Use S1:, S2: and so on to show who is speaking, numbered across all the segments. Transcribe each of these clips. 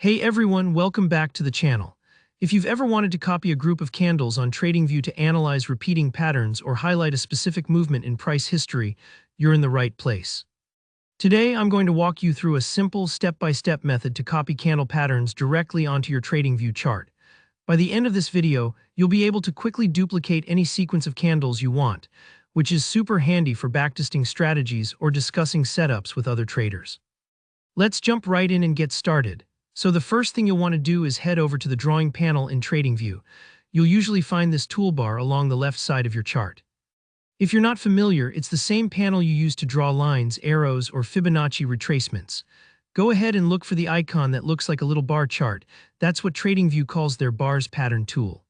S1: Hey everyone, welcome back to the channel. If you've ever wanted to copy a group of candles on TradingView to analyze repeating patterns or highlight a specific movement in price history, you're in the right place. Today, I'm going to walk you through a simple step-by-step method to copy candle patterns directly onto your TradingView chart. By the end of this video, you'll be able to quickly duplicate any sequence of candles you want, which is super handy for backtesting strategies or discussing setups with other traders. Let's jump right in and get started. So the first thing you'll want to do is head over to the drawing panel in TradingView. You'll usually find this toolbar along the left side of your chart. If you're not familiar, it's the same panel you use to draw lines, arrows, or Fibonacci retracements. Go ahead and look for the icon that looks like a little bar chart. That's what TradingView calls their bars pattern tool.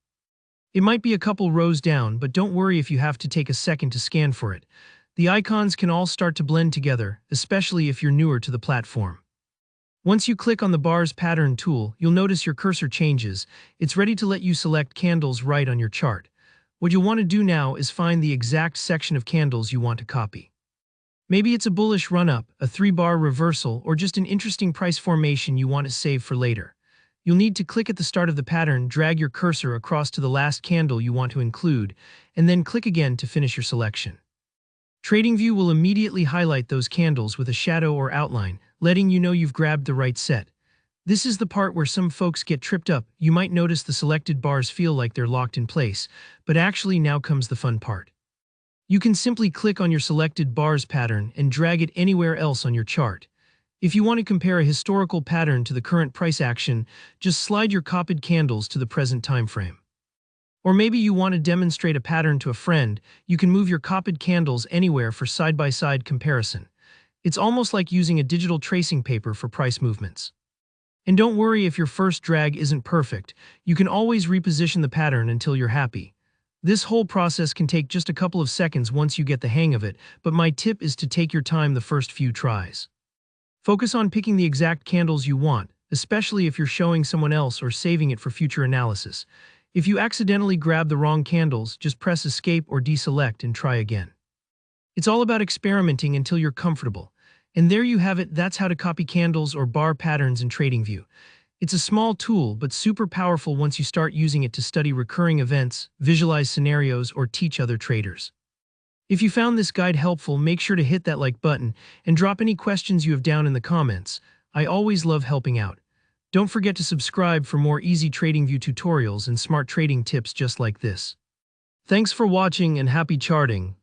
S1: It might be a couple rows down, but don't worry if you have to take a second to scan for it. The icons can all start to blend together, especially if you're newer to the platform. Once you click on the bars pattern tool, you'll notice your cursor changes. It's ready to let you select candles right on your chart. What you'll want to do now is find the exact section of candles you want to copy. Maybe it's a bullish run-up, a 3-bar reversal, or just an interesting price formation you want to save for later. You'll need to click at the start of the pattern, drag your cursor across to the last candle you want to include, and then click again to finish your selection. TradingView will immediately highlight those candles with a shadow or outline, letting you know you've grabbed the right set. This is the part where some folks get tripped up. You might notice the selected bars feel like they're locked in place, but actually now comes the fun part. You can simply click on your selected bars pattern and drag it anywhere else on your chart. If you want to compare a historical pattern to the current price action, just slide your copied candles to the present time frame. Or maybe you want to demonstrate a pattern to a friend, you can move your copied candles anywhere for side-by-side comparison. It's almost like using a digital tracing paper for price movements. And don't worry if your first drag isn't perfect, you can always reposition the pattern until you're happy. This whole process can take just a couple of seconds once you get the hang of it, but my tip is to take your time the first few tries. Focus on picking the exact candles you want, especially if you're showing someone else or saving it for future analysis. If you accidentally grab the wrong candles, just press Escape or deselect and try again. It's all about experimenting until you're comfortable. And there you have it, that's how to copy candles or bar patterns in TradingView. It's a small tool, but super powerful once you start using it to study recurring events, visualize scenarios, or teach other traders. If you found this guide helpful, make sure to hit that like button and drop any questions you have down in the comments. I always love helping out. Don't forget to subscribe for more easy TradingView tutorials and smart trading tips just like this. Thanks for watching and happy charting.